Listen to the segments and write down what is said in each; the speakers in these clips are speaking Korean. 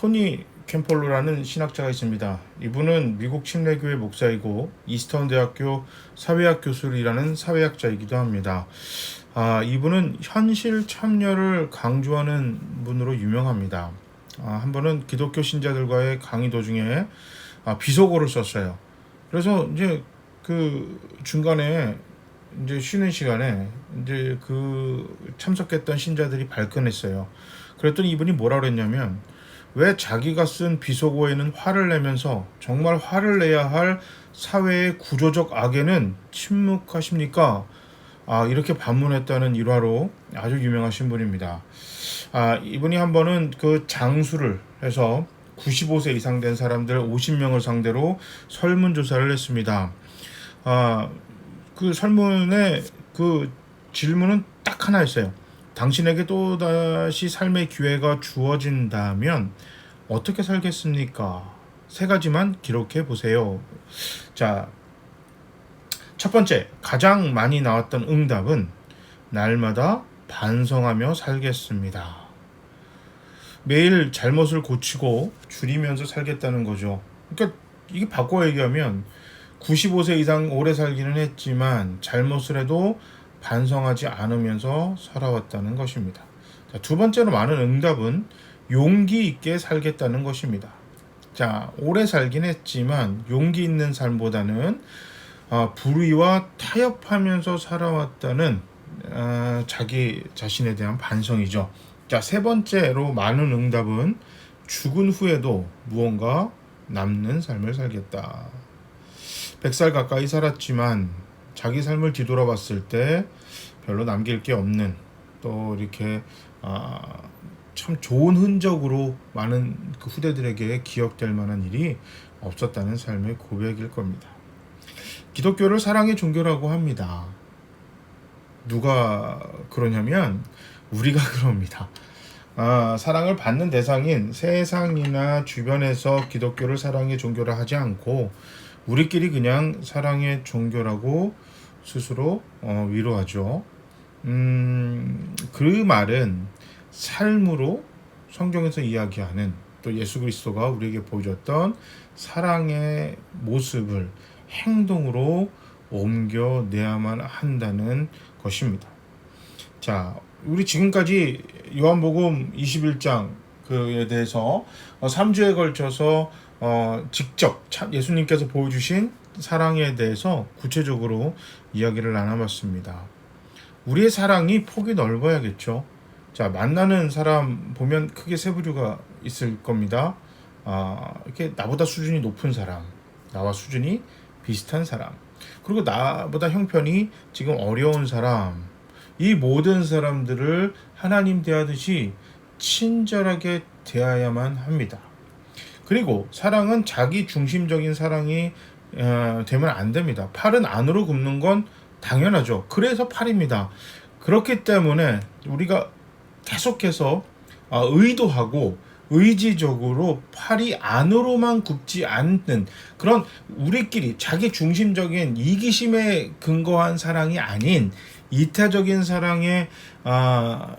토니 캠폴로라는 신학자가 있습니다. 이분은 미국 침례교회 목사이고 이스턴 대학교 사회학 교수이라는 사회학자이기도 합니다. 이분은 현실 참여를 강조하는 분으로 유명합니다. 한 번은 기독교 신자들과의 강의 도중에 비속어를 썼어요. 그래서 이제 그 중간에 이제 쉬는 시간에 이제 그 참석했던 신자들이 발끈했어요. 그랬더니 이분이 뭐라 그랬냐면, 왜 자기가 쓴 비속어에는 화를 내면서 정말 화를 내야 할 사회의 구조적 악에는 침묵하십니까? 이렇게 반문했다는 일화로 아주 유명하신 분입니다. 이분이 한 번은 그 장수를 해서 95세 이상 된 사람들 50명을 상대로 설문조사를 했습니다. 그 설문의 그 질문은 딱 하나였어요. 당신에게 또다시 삶의 기회가 주어진다면 어떻게 살겠습니까? 세 가지만 기록해 보세요. 자, 첫 번째, 가장 많이 나왔던 응답은 날마다 반성하며 살겠습니다. 매일 잘못을 고치고 줄이면서 살겠다는 거죠. 그러니까 이게 바꿔 얘기하면 95세 이상 오래 살기는 했지만 잘못을 해도 반성하지 않으면서 살아왔다는 것입니다. 자, 두 번째로 많은 응답은 용기 있게 살겠다는 것입니다. 자, 오래 살긴 했지만 용기 있는 삶보다는 불의와 타협하면서 살아왔다는 자기 자신에 대한 반성이죠. 자, 세 번째로 많은 응답은 죽은 후에도 무언가 남는 삶을 살겠다. 100살 가까이 살았지만 자기 삶을 뒤돌아봤을 때 별로 남길 게 없는, 또 이렇게 참 좋은 흔적으로 많은 그 후대들에게 기억될 만한 일이 없었다는 삶의 고백일 겁니다. 기독교를 사랑의 종교라고 합니다. 누가 그러냐면 우리가 그럽니다. 사랑을 받는 대상인 세상이나 주변에서 기독교를 사랑의 종교라 하지 않고 우리끼리 그냥 사랑의 종교라고 스스로 위로하죠. 그 말은 삶으로 성경에서 이야기하는, 또 예수 그리스도가 우리에게 보여줬던 사랑의 모습을 행동으로 옮겨내야만 한다는 것입니다. 자, 우리 지금까지 요한복음 21장에 대해서 3주에 걸쳐서 직접 예수님께서 보여주신 사랑에 대해서 구체적으로 이야기를 나눠봤습니다. 우리의 사랑이 폭이 넓어야겠죠. 자, 만나는 사람 보면 크게 세 부류가 있을 겁니다. 이렇게 나보다 수준이 높은 사람, 나와 수준이 비슷한 사람, 그리고 나보다 형편이 지금 어려운 사람, 이 모든 사람들을 하나님 대하듯이 친절하게 대해야만 합니다. 그리고 사랑은 자기 중심적인 사랑이 되면 안 됩니다. 팔은 안으로 굽는 건 당연하죠. 그래서 팔입니다. 그렇기 때문에 우리가 계속해서 의도하고 의지적으로 팔이 안으로만 굽지 않는 그런, 우리끼리 자기 중심적인 이기심에 근거한 사랑이 아닌 이타적인 사랑에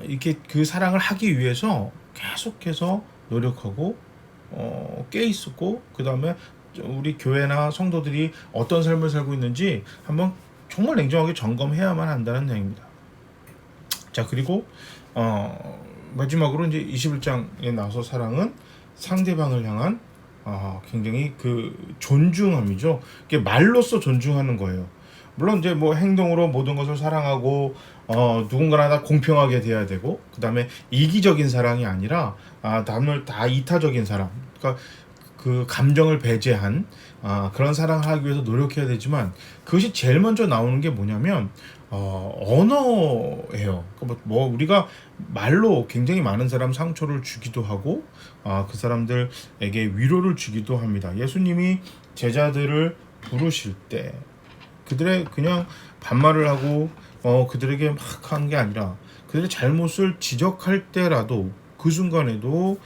이렇게 그 사랑을 하기 위해서 계속해서 노력하고 깨 있었고, 그 다음에 우리 교회나 성도들이 어떤 삶을 살고 있는지 한번 정말 냉정하게 점검해야만 한다는 얘기입니다. 자, 그리고 마지막으로 이제 21장에 나와서 사랑은 상대방을 향한 굉장히 그 존중함이죠. 이게 말로써 존중하는 거예요. 물론 이제 뭐 행동으로 모든 것을 사랑하고 누군가나 다 공평하게 돼야 되고, 그 다음에 이기적인 사랑이 아니라 남을 다 이타적인 사랑, 그러니까 그 감정을 배제한 그런 사랑을 하기 위해서 노력해야 되지만, 그것이 제일 먼저 나오는 게 뭐냐면 언어예요. 그러니까 뭐 우리가 말로 굉장히 많은 사람 상처를 주기도 하고 그 사람들에게 위로를 주기도 합니다. 예수님이 제자들을 부르실 때 그들의 그냥 반말을 하고 그들에게 막 한 게 아니라 그들의 잘못을 지적할 때라도 그 순간에도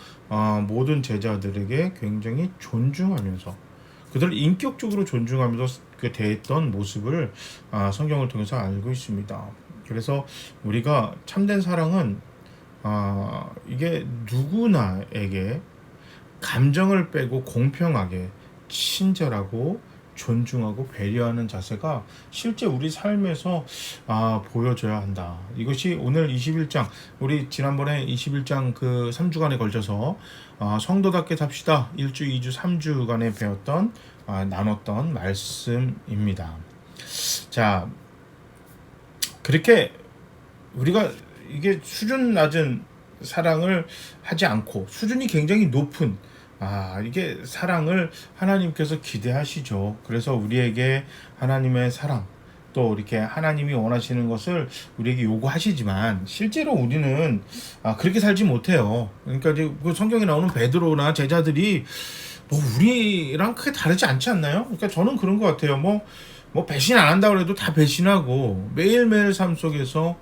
모든 제자들에게 굉장히 존중하면서 그들을 인격적으로 존중하면서 그 대했던 모습을 성경을 통해서 알고 있습니다. 그래서 우리가 참된 사랑은 이게 누구나에게 감정을 빼고 공평하게 친절하고 존중하고 배려하는 자세가 실제 우리 삶에서 보여져야 한다. 이것이 오늘 21장, 우리 지난번에 21장 그 3주간에 걸쳐서 성도답게 삽시다 1주, 2주, 3주간에 배웠던 나눴던 말씀입니다. 자, 그렇게 우리가 이게 수준 낮은 사랑을 하지 않고 수준이 굉장히 높은 이게 사랑을 하나님께서 기대하시죠. 그래서 우리에게 하나님의 사랑, 또 이렇게 하나님이 원하시는 것을 우리에게 요구하시지만 실제로 우리는 그렇게 살지 못해요. 그러니까 이제 그 성경에 나오는 베드로나 제자들이 뭐 우리랑 크게 다르지 않지 않나요? 그러니까 저는 그런 것 같아요. 뭐 배신 안 한다고 해도 다 배신하고 매일매일 삶 속에서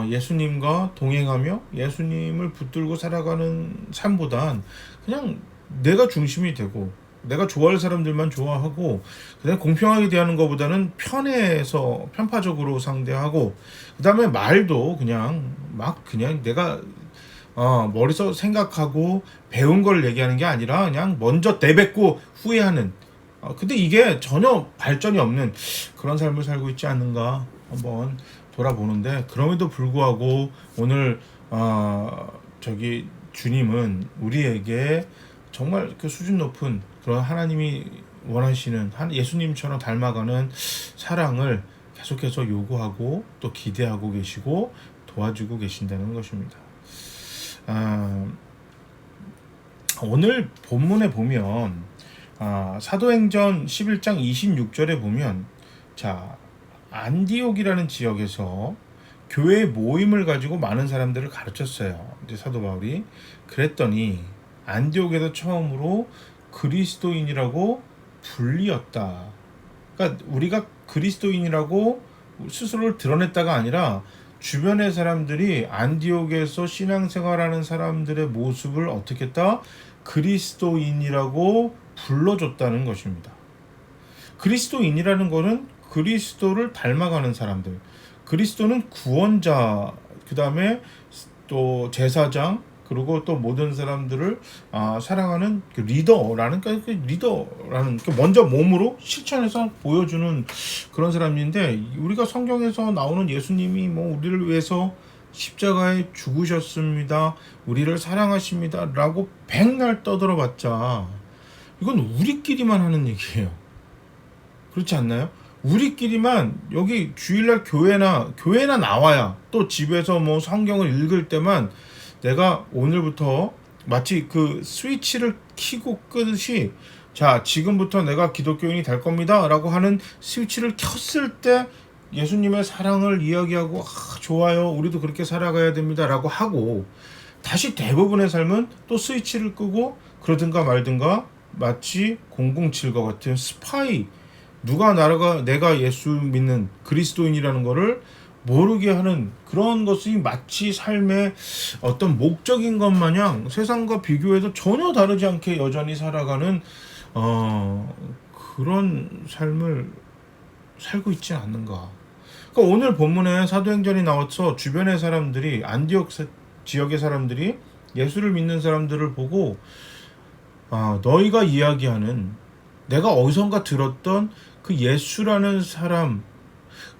예수님과 동행하며 예수님을 붙들고 살아가는 삶보단 그냥 내가 중심이 되고 내가 좋아할 사람들만 좋아하고 그다음에 공평하게 대하는 것보다는 편해서 편파적으로 상대하고 그다음에 말도 그냥 막 그냥 내가 머리서 생각하고 배운 걸 얘기하는 게 아니라 그냥 먼저 내뱉고 후회하는 근데 이게 전혀 발전이 없는 그런 삶을 살고 있지 않는가 한번 돌아보는데 그럼에도 불구하고 오늘 저기 주님은 우리에게 정말 그 수준 높은 그런 하나님이 원하시는 예수님처럼 닮아가는 사랑을 계속해서 요구하고 또 기대하고 계시고 도와주고 계신다는 것입니다. 오늘 본문에 보면 사도행전 11장 26절에 보면 자 안디옥이라는 지역에서 교회 모임을 가지고 많은 사람들을 가르쳤어요. 이제 사도 바울이 그랬더니 안디옥에서 처음으로 그리스도인이라고 불리었다. 그러니까 우리가 그리스도인이라고 스스로를 드러냈다가 아니라 주변의 사람들이 안디옥에서 신앙생활하는 사람들의 모습을 어떻게 했다? 그리스도인이라고 불러줬다는 것입니다. 그리스도인이라는 것은 그리스도를 닮아가는 사람들. 그리스도는 구원자, 그 다음에 또 제사장, 그리고 또 모든 사람들을 사랑하는 그 리더라는 먼저 몸으로 실천해서 보여주는 그런 사람인데 우리가 성경에서 나오는 예수님이 뭐 우리를 위해서 십자가에 죽으셨습니다. 우리를 사랑하십니다라고 백날 떠들어봤자 이건 우리끼리만 하는 얘기예요. 그렇지 않나요? 우리끼리만 여기 주일날 교회나 나와야 또 집에서 뭐 성경을 읽을 때만 내가 오늘부터 마치 그 스위치를 켜고 끄듯이 자 지금부터 내가 기독교인이 될 겁니다 라고 하는 스위치를 켰을 때 예수님의 사랑을 이야기하고 좋아요 우리도 그렇게 살아가야 됩니다 라고 하고 다시 대부분의 삶은 또 스위치를 끄고 그러든가 말든가 마치 007과 같은 스파이 누가 내가 예수 믿는 그리스도인이라는 거를 모르게 하는 그런 것이 마치 삶의 어떤 목적인 것 마냥 세상과 비교해도 전혀 다르지 않게 여전히 살아가는 그런 삶을 살고 있지 않는가. 그러니까 오늘 본문에 사도행전이 나와서 주변의 사람들이 안디옥 지역의 사람들이 예수를 믿는 사람들을 보고 너희가 이야기하는 내가 어디선가 들었던 그 예수라는 사람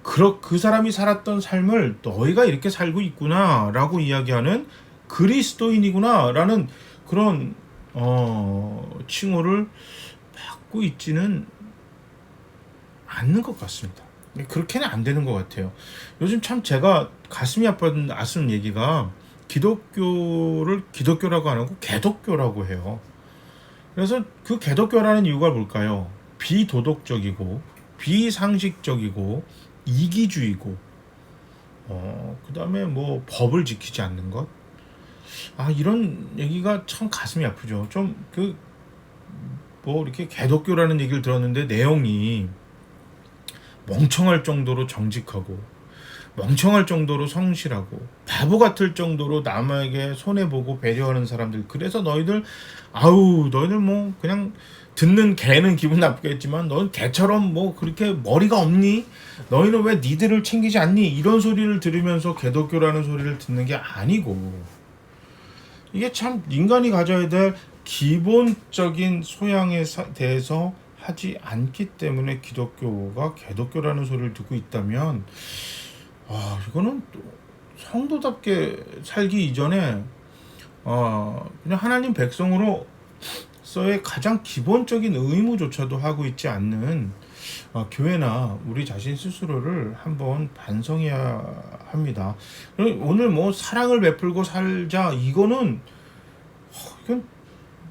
그 사람이 살았던 삶을 너희가 이렇게 살고 있구나 라고 이야기하는 그리스도인이구나 라는 그런 칭호를 받고 있지는 않는 것 같습니다. 그렇게는 안 되는 것 같아요. 요즘 참 제가 가슴이 아픈 얘기가 기독교를 기독교라고 안 하고 개독교라고 해요. 그래서 그 개독교라는 이유가 뭘까요? 비도덕적이고 비상식적이고 이기주의고 그 다음에 뭐 법을 지키지 않는 것 이런 얘기가 참 가슴이 아프죠. 좀 뭐 이렇게 개독교라는 얘기를 들었는데 내용이 멍청할 정도로 정직하고 멍청할 정도로 성실하고 바보 같을 정도로 남에게 손해보고 배려하는 사람들 그래서 너희들 뭐 그냥 듣는 개는 기분 나쁘겠지만 넌 개처럼 뭐 그렇게 머리가 없니? 너희는 왜 니들을 챙기지 않니? 이런 소리를 들으면서 개독교라는 소리를 듣는 게 아니고 이게 참 인간이 가져야 될 기본적인 소양에 대해서 하지 않기 때문에 기독교가 개독교라는 소리를 듣고 있다면 이거는 또 성도답게 살기 이전에 그냥 하나님 백성으로서의 가장 기본적인 의무조차도 하고 있지 않는 교회나 우리 자신 스스로를 한번 반성해야 합니다. 오늘 뭐 사랑을 베풀고 살자 이건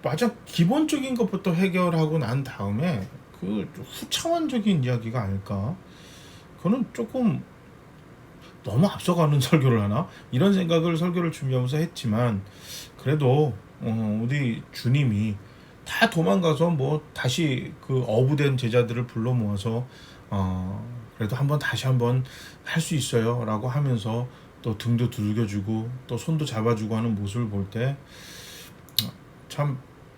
맞아 기본적인 것부터 해결하고 난 다음에 그 후차원적인 이야기가 아닐까. 그거는 조금 너무 앞서가는 설교를 하나 이런 생각을 설교를 준비하면서 했지만 그래도 우리 주님이 다 도망가서 뭐 다시 그 어부된 제자들을 불러 모아서 그래도 다시 한번 할 수 있어요 라고 하면서 또 등도 두들겨주고 또 손도 잡아주고 하는 모습을 볼 때 참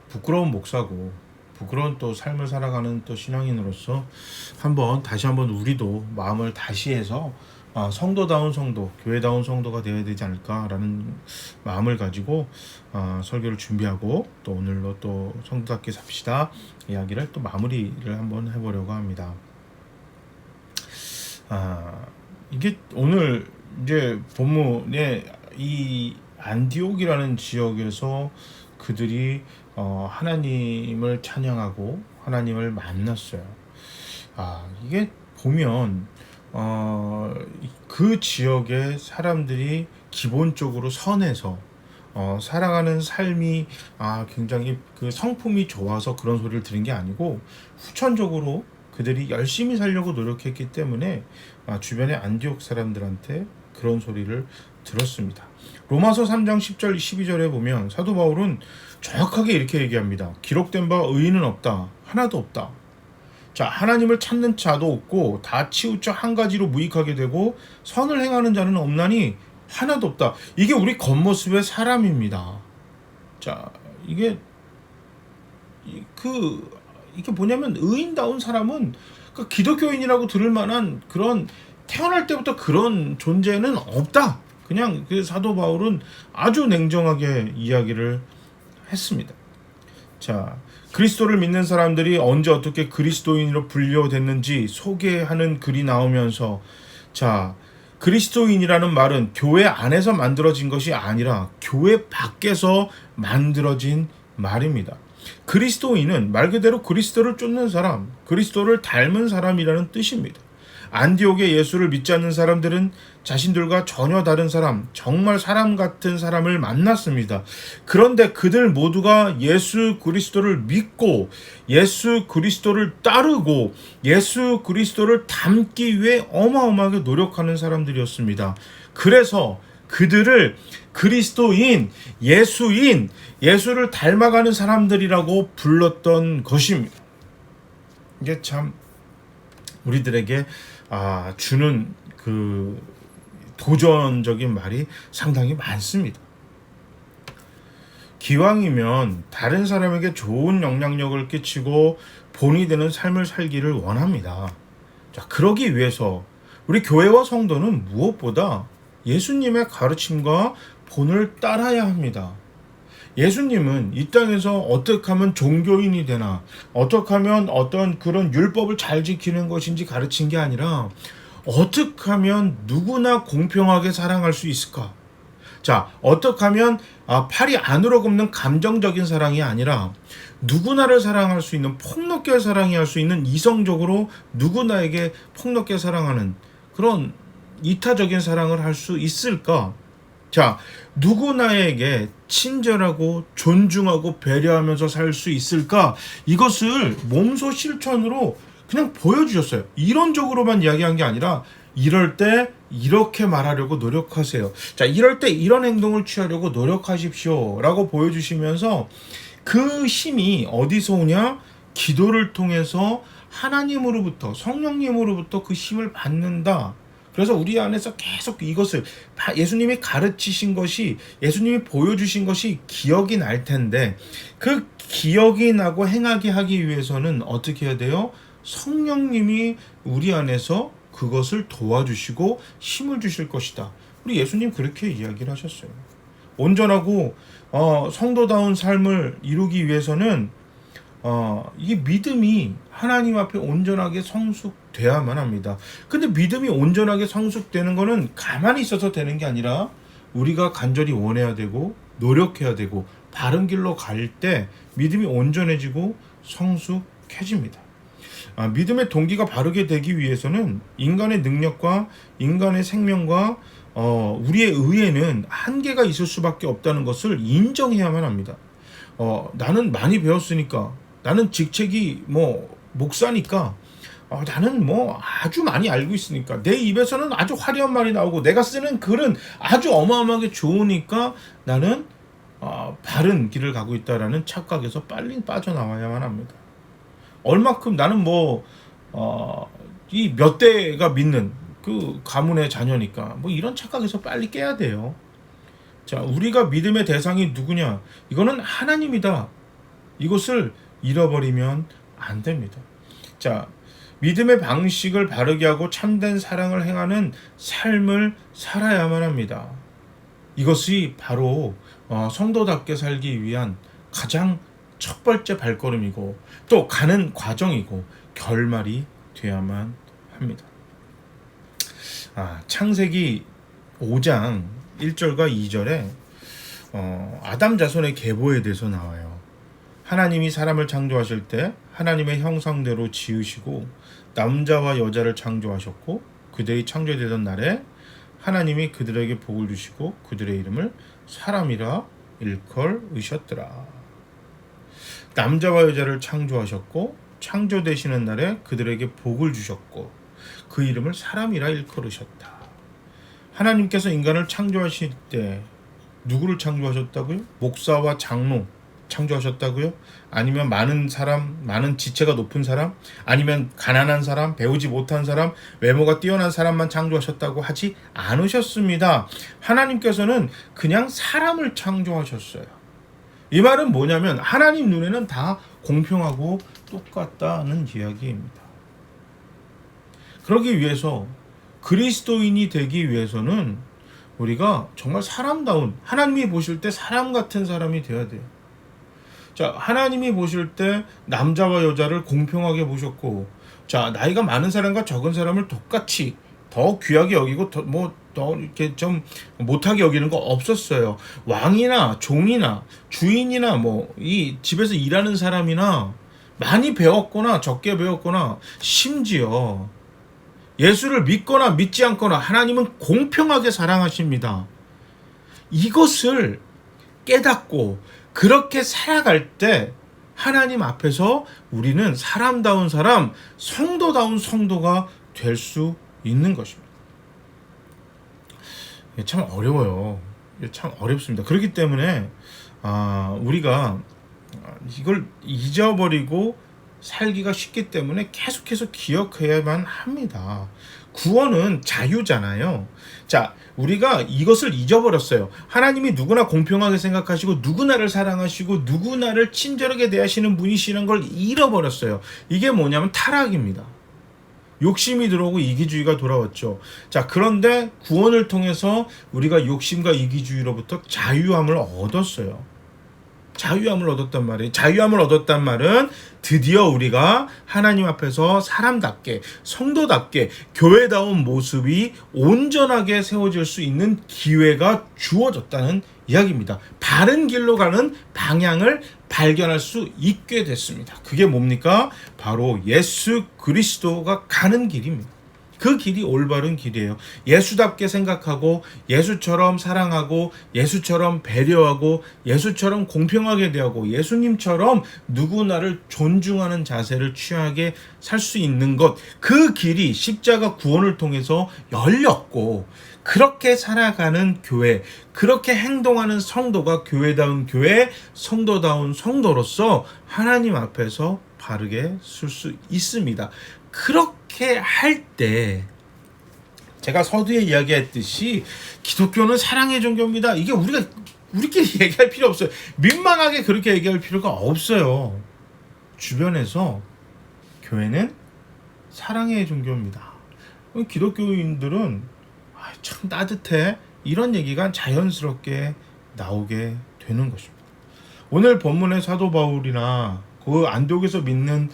부끄러운 목사고 부끄러운 또 삶을 살아가는 또 신앙인으로서 다시 한번 우리도 마음을 다시 해서 성도다운 성도, 교회다운 성도가 되어야 되지 않을까라는 마음을 가지고 설교를 준비하고 또 오늘로 또 성도답게 삽시다 이야기를 또 마무리를 한번 해보려고 합니다. 이게 오늘 이제 본문에 이 안디옥이라는 지역에서 그들이 하나님을 찬양하고 하나님을 만났어요. 이게 보면 그 지역의 사람들이 기본적으로 선해서 살아가는 삶이 굉장히 그 성품이 좋아서 그런 소리를 들은 게 아니고 후천적으로 그들이 열심히 살려고 노력했기 때문에 주변의 안디옥 사람들한테 그런 소리를 들었습니다. 로마서 3장 10절 12절에 보면 사도 바울은 정확하게 이렇게 얘기합니다. 기록된 바 의인은 없다. 하나도 없다. 자, 하나님을 찾는 자도 없고 다 치우쳐 한 가지로 무익하게 되고 선을 행하는 자는 없나니 하나도 없다. 이게 우리 겉모습의 사람입니다. 자, 이게 뭐냐면 의인다운 사람은 기독교인이라고 들을 만한 그런 태어날 때부터 그런 존재는 없다. 그냥 그 사도 바울은 아주 냉정하게 이야기를 했습니다. 자, 그리스도를 믿는 사람들이 언제 어떻게 그리스도인으로 분류됐는지 소개하는 글이 나오면서 자, 그리스도인이라는 말은 교회 안에서 만들어진 것이 아니라 교회 밖에서 만들어진 말입니다. 그리스도인은 말 그대로 그리스도를 쫓는 사람, 그리스도를 닮은 사람이라는 뜻입니다. 안디옥의 예수를 믿지 않는 사람들은 자신들과 전혀 다른 사람, 정말 사람 같은 사람을 만났습니다. 그런데 그들 모두가 예수 그리스도를 믿고 예수 그리스도를 따르고 예수 그리스도를 닮기 위해 어마어마하게 노력하는 사람들이었습니다. 그래서 그들을 그리스도인, 예수인, 예수를 닮아가는 사람들이라고 불렀던 것입니다. 이게 참 우리들에게 주는 그 도전적인 말이 상당히 많습니다. 기왕이면 다른 사람에게 좋은 영향력을 끼치고 본이 되는 삶을 살기를 원합니다. 자, 그러기 위해서 우리 교회와 성도는 무엇보다 예수님의 가르침과 본을 따라야 합니다. 예수님은 이 땅에서 어떻게 하면 종교인이 되나, 어떻게 하면 어떤 그런 율법을 잘 지키는 것인지 가르친 게 아니라 어떻게 하면 누구나 공평하게 사랑할 수 있을까? 자, 어떻게 하면 팔이 안으로 굽는 감정적인 사랑이 아니라 누구나를 사랑할 수 있는 폭넓게 사랑할 수 있는 이성적으로 누구나에게 폭넓게 사랑하는 그런 이타적인 사랑을 할 수 있을까? 자, 누구나에게 친절하고 존중하고 배려하면서 살 수 있을까? 이것을 몸소 실천으로 그냥 보여주셨어요. 이론적으로만 이야기한 게 아니라 이럴 때 이렇게 말하려고 노력하세요. 자, 이럴 때 이런 행동을 취하려고 노력하십시오 라고 보여주시면서 그 힘이 어디서 오냐? 기도를 통해서 하나님으로부터 성령님으로부터 그 힘을 받는다. 그래서 우리 안에서 계속 이것을 예수님이 가르치신 것이 예수님이 보여주신 것이 기억이 날 텐데 그 기억이 나고 행하게 하기 위해서는 어떻게 해야 돼요? 성령님이 우리 안에서 그것을 도와주시고 힘을 주실 것이다. 우리 예수님 그렇게 이야기를 하셨어요. 온전하고 성도다운 삶을 이루기 위해서는 이게 믿음이 하나님 앞에 온전하게 성숙돼야만 합니다. 근데 믿음이 온전하게 성숙되는 거는 가만히 있어서 되는 게 아니라 우리가 간절히 원해야 되고 노력해야 되고 바른 길로 갈 때 믿음이 온전해지고 성숙해집니다. 믿음의 동기가 바르게 되기 위해서는 인간의 능력과 인간의 생명과 우리의 의에는 한계가 있을 수밖에 없다는 것을 인정해야만 합니다. 나는 많이 배웠으니까, 나는 직책이 목사니까, 나는 아주 많이 알고 있으니까, 내 입에서는 아주 화려한 말이 나오고 내가 쓰는 글은 아주 어마어마하게 좋으니까 나는 바른 길을 가고 있다라는 착각에서 빨리 빠져나와야만 합니다. 얼마큼 나는 이 몇 대가 믿는 그 가문의 자녀니까 이런 착각에서 빨리 깨야 돼요. 자, 우리가 믿음의 대상이 누구냐? 이거는 하나님이다. 이것을 잃어버리면 안 됩니다. 자, 믿음의 방식을 바르게 하고 참된 사랑을 행하는 삶을 살아야만 합니다. 이것이 바로 성도답게 살기 위한 가장 첫 번째 발걸음이고 또 가는 과정이고 결말이 돼야만 합니다. 창세기 5장 1절과 2절에 아담 자손의 계보에 대해서 나와요. 하나님이 사람을 창조하실 때 하나님의 형상대로 지으시고 남자와 여자를 창조하셨고 그들이 창조되던 날에 하나님이 그들에게 복을 주시고 그들의 이름을 사람이라 일컬으셨더라. 남자와 여자를 창조하셨고 창조되시는 날에 그들에게 복을 주셨고 그 이름을 사람이라 일컬으셨다. 하나님께서 인간을 창조하실 때 누구를 창조하셨다고요? 목사와 장로 창조하셨다고요? 아니면 많은 사람, 많은 지체가 높은 사람, 아니면 가난한 사람, 배우지 못한 사람, 외모가 뛰어난 사람만 창조하셨다고 하지 않으셨습니다. 하나님께서는 그냥 사람을 창조하셨어요. 이 말은 뭐냐면 하나님 눈에는 다 공평하고 똑같다는 이야기입니다. 그러기 위해서 그리스도인이 되기 위해서는 우리가 정말 사람다운, 하나님이 보실 때 사람 같은 사람이 되어야 돼요. 자, 하나님이 보실 때 남자와 여자를 공평하게 보셨고, 자, 나이가 많은 사람과 적은 사람을 똑같이 더 귀하게 여기고 더 이렇게 좀 못하게 여기는 거 없었어요. 왕이나 종이나 주인이나 이 집에서 일하는 사람이나 많이 배웠거나 적게 배웠거나 심지어 예수를 믿거나 믿지 않거나 하나님은 공평하게 사랑하십니다. 이것을 깨닫고 그렇게 살아갈 때 하나님 앞에서 우리는 사람다운 사람, 성도다운 성도가 될 수 있는 것입니다. 참 어려워요. 참 어렵습니다. 그렇기 때문에 우리가 이걸 잊어버리고 살기가 쉽기 때문에 계속해서 기억해야만 합니다. 구원은 자유잖아요. 자, 우리가 이것을 잊어버렸어요. 하나님이 누구나 공평하게 생각하시고 누구나를 사랑하시고 누구나를 친절하게 대하시는 분이시라는 걸 잃어버렸어요. 이게 뭐냐면 타락입니다. 욕심이 들어오고 이기주의가 돌아왔죠. 자, 그런데 구원을 통해서 우리가 욕심과 이기주의로부터 자유함을 얻었어요. 자유함을 얻었단 말이에요. 자유함을 얻었단 말은 드디어 우리가 하나님 앞에서 사람답게, 성도답게, 교회다운 모습이 온전하게 세워질 수 있는 기회가 주어졌다는 이야기입니다. 바른 길로 가는 방향을 발견할 수 있게 됐습니다. 그게 뭡니까? 바로 예수 그리스도가 가는 길입니다. 그 길이 올바른 길이에요. 예수답게 생각하고 예수처럼 사랑하고 예수처럼 배려하고 예수처럼 공평하게 대하고 예수님처럼 누구나를 존중하는 자세를 취하게 살 수 있는 것, 그 길이 십자가 구원을 통해서 열렸고 그렇게 살아가는 교회, 그렇게 행동하는 성도가 교회다운 교회, 성도다운 성도로서 하나님 앞에서 바르게 설 수 있습니다. 그렇게 할 때 제가 서두에 이야기했듯이 기독교는 사랑의 종교입니다. 이게 우리끼리 얘기할 필요 없어요. 민망하게 그렇게 얘기할 필요가 없어요. 주변에서 교회는 사랑의 종교입니다. 기독교인들은 참 따뜻해, 이런 얘기가 자연스럽게 나오게 되는 것입니다. 오늘 본문의 사도 바울이나 그 안디옥에서 믿는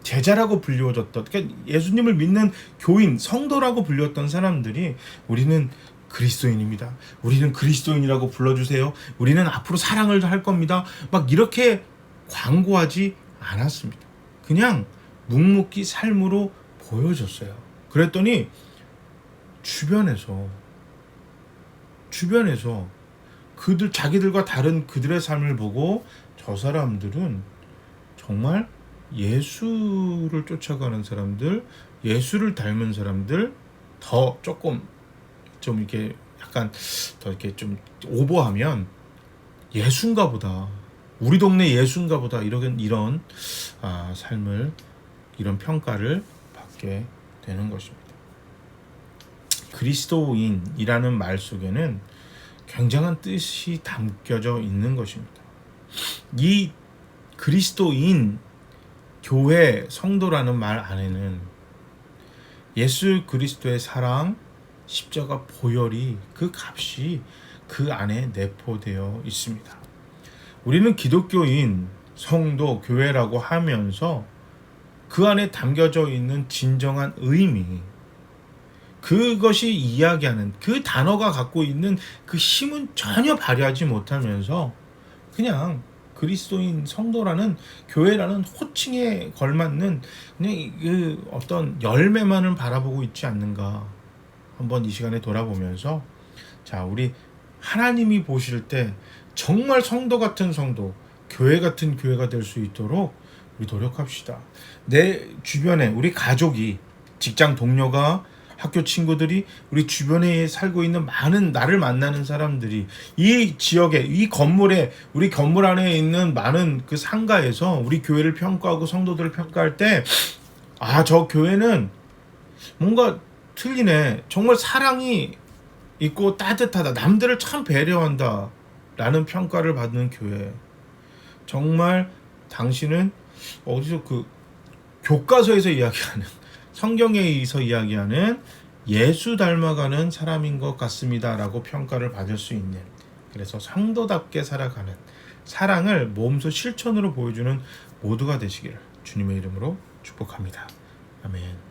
제자라고 불리워졌던, 그러니까 예수님을 믿는 교인, 성도라고 불렸던 사람들이 우리는 그리스도인입니다. 우리는 그리스도인이라고 불러주세요. 우리는 앞으로 사랑을 할 겁니다. 막 이렇게 광고하지 않았습니다. 그냥 묵묵히 삶으로 보여줬어요. 그랬더니 주변에서 자기들과 다른 그들의 삶을 보고 저 사람들은 정말 예수를 쫓아가는 사람들, 예수를 닮은 사람들, 더 조금 좀 이렇게 약간 더 이렇게 좀 오버하면 예수인가 보다, 우리 동네 예수인가 보다, 이런 삶을, 이런 평가를 받게 되는 것입니다. 그리스도인이라는 말 속에는 굉장한 뜻이 담겨져 있는 것입니다. 이 그리스도인, 교회, 성도라는 말 안에는 예수 그리스도의 사랑, 십자가 보혈이, 그 값이 그 안에 내포되어 있습니다. 우리는 기독교인, 성도, 교회라고 하면서 그 안에 담겨져 있는 진정한 의미, 그것이 이야기하는 그 단어가 갖고 있는 그 힘은 전혀 발휘하지 못하면서 그냥 그리스도인, 성도라는, 교회라는 호칭에 걸맞는 그냥 그 어떤 열매만을 바라보고 있지 않는가, 한번 이 시간에 돌아보면서, 자, 우리 하나님이 보실 때 정말 성도 같은 성도, 교회 같은 교회가 될 수 있도록 우리 노력합시다. 내 주변에 우리 가족이, 직장 동료가, 학교 친구들이, 우리 주변에 살고 있는 많은 나를 만나는 사람들이, 이 지역에, 이 건물에, 우리 건물 안에 있는 많은 그 상가에서 우리 교회를 평가하고 성도들을 평가할 때, 저 교회는 뭔가 틀리네, 정말 사랑이 있고 따뜻하다, 남들을 참 배려한다 라는 평가를 받는 교회, 정말 당신은 어디서 그 교과서에서 이야기하는, 성경에서 이야기하는 예수 닮아가는 사람인 것 같습니다 라고 평가를 받을 수 있는, 그래서 성도답게 살아가는, 사랑을 몸소 실천으로 보여주는 모두가 되시기를 주님의 이름으로 축복합니다. 아멘.